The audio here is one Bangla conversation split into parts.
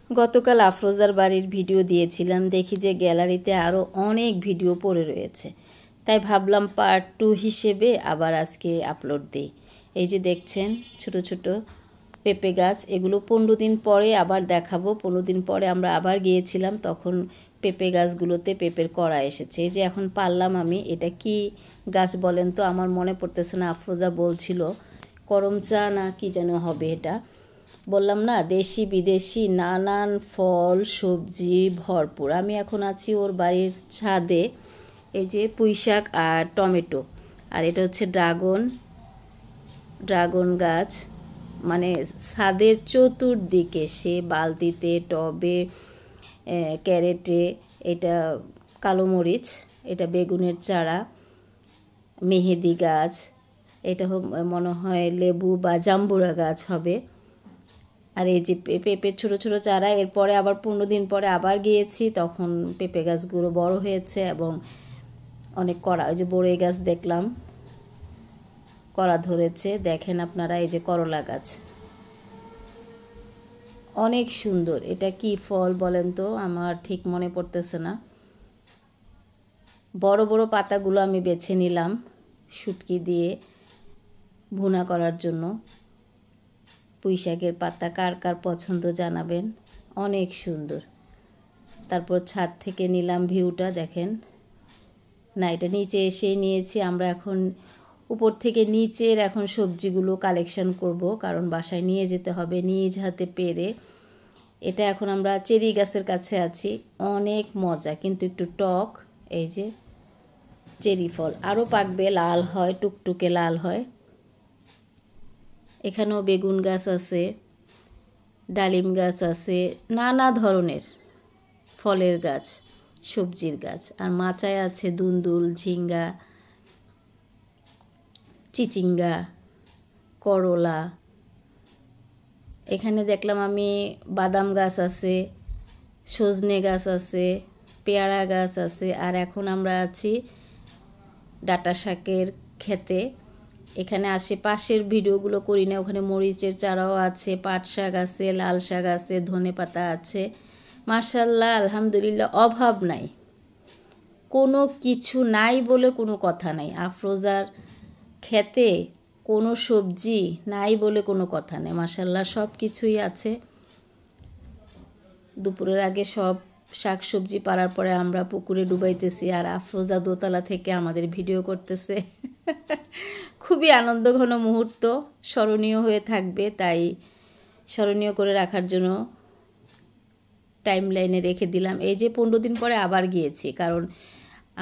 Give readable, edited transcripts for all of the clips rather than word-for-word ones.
গতকাল আফরোজার বাড়ির ভিডিও দিয়েছিলাম, দেখি যে গ্যালারিতে আরও অনেক ভিডিও পড়ে রয়েছে, তাই ভাবলাম পার্ট 2 হিসেবে আবার আজকে আপলোড দিই। এই যে দেখছেন ছোট ছোট পেঁপে গাছ, এগুলো 15 দিন পরে আবার দেখাবো। 15 দিন পরে আমরা আবার গিয়েছিলাম, তখন পেঁপে গাছগুলোতে পেঁপের কড়া এসেছে। এই যে এখন পারলাম আমি, এটা কি গাছ বলেন তো, আমার মনে পড়তেছে না। আফরোজা বলছিল করমচা না কি যেন হবে এটা। বললাম না, দেশি বিদেশি নানান ফল সবজি ভরপুর। আমি এখন আছি ওর বাড়ির ছাদে। এই যে পুঁইশাক আর টমেটো, আর এটা হচ্ছে ড্রাগন গাছ। মানে ছাদের চতুর্দিকে, সে বালতিতে, টবে, ক্যারেটে। এটা কালো মরিচ, এটা বেগুনের চারা, মেহেদি গাছ, এটা মনে হয় লেবু বা জাম্বুরা গাছ হবে। আর এই যে পেঁপে ছোটো ছোটো চারা। এরপরে আবার 15 দিন পরে আবার গিয়েছি, তখন পেঁপে গাছগুলো বড় হয়েছে এবং অনেক কড়া। ওই যে বড়ই গাছ দেখলাম কড়া ধরেছে, দেখেন আপনারা। এই যে করলা গাছ অনেক সুন্দর। এটা কি ফল বলেন তো, আমার ঠিক মনে পড়তেছে না। বড় বড় পাতাগুলো আমি বেছে নিলাম শুটকি দিয়ে ভুনা করার জন্য। পুঁইশাকের পাতা কার কার পছন্দ জানাবেন, অনেক সুন্দর। তারপর ছাদ থেকে নিলাম ভিউটা, দেখেন না, এটা নিচে এসে নিয়েছি আমরা। এখন উপর থেকে নিচের এখন সবজিগুলো কালেকশন করব, কারণ বাসায় নিয়ে যেতে হবে নিজ হাতে পেরে। এটা এখন আমরা চেরি গাছের কাছে আছি, অনেক মজা কিন্তু একটু টক। এই যে চেরি ফল আরও পাকবে, লাল হয়, টুকটুকে লাল হয়। এখানেও বেগুন গাছ আছে, ডালিম গাছ আছে, নানা ধরনের ফলের গাছ, সবজির গাছ। আর মাচায় আছে দুন্দুল, ঝিঙ্গা, চিচিঙ্গা, করলা। এখানে দেখলাম আমি বাদাম গাছ আছে, সজনে গাছ আছে, পেয়ারা গাছ আছে। আর এখন আমরা আছি ডাঁটা শাকের ক্ষেতে। এখানে আশেপাশের ভিডিওগুলো করি না, ওখানে মরিচের চারাও আছে, পাট শাক আছে, লাল শাক আছে, ধনেপাতা আছে। মাশাআল্লাহ, আলহামদুলিল্লাহ, অভাব নাই, কোনো কিছু নাই বলে কোনো কথা নাই। আফরোজার ক্ষেতে কোনো সবজি নাই বলে কোনো কথা নেই, মাশাআল্লাহ সব কিছুই আছে। দুপুরের আগে সব শাক সবজি পাড়ার পরে আমরা পুকুরে ডুবাইতেছি, আর আফরোজা দোতলা থেকে আমাদের ভিডিও করতেছে। খুবই আনন্দঘন মুহূর্ত, স্মরণীয় হয়ে থাকবে, তাই স্মরণীয় করে রাখার জন্য টাইম লাইনে রেখে দিলাম। এই যে 15 দিন পরে আবার গিয়েছি, কারণ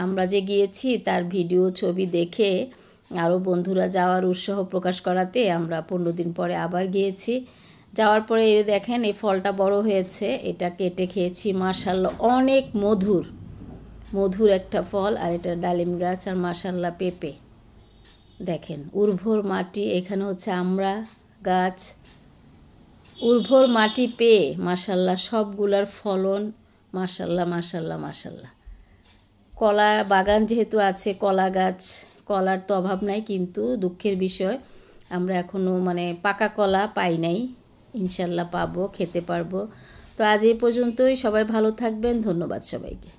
আমরা যে গিয়েছি তার ভিডিও ছবি দেখে আরও বন্ধুরা যাওয়ার উৎসাহ প্রকাশ করাতে আমরা 15 দিন পরে আবার গিয়েছি। যাওয়ার পরে এই দেখেন এই ফলটা বড় হয়েছে, এটা কেটে খেয়েছি, মাশাআল্লাহ অনেক মধুর একটা ফল। আর এটা ডালিম গাছ, আর মাশাআল্লাহ পেঁপে দেখেন, উর্বর মাটি। এখানে হচ্ছে আমড়া গাছ, উর্বর মাটি পেয়ে মাশাআল্লাহ সবগুলার ফলন মাশাআল্লাহ মাশাআল্লাহ মাশাআল্লাহ। কলা বাগান যেহেতু আছে, কলা গাছ, কলার তো অভাব নাই, কিন্তু দুঃখের বিষয় আমরা এখনও পাকা কলা পাই নাই। ইনশাল্লাহ পাবো, খেতে পারবো। তো আজ এই পর্যন্তই, সবাই ভালো থাকবেন, ধন্যবাদ সবাইকে।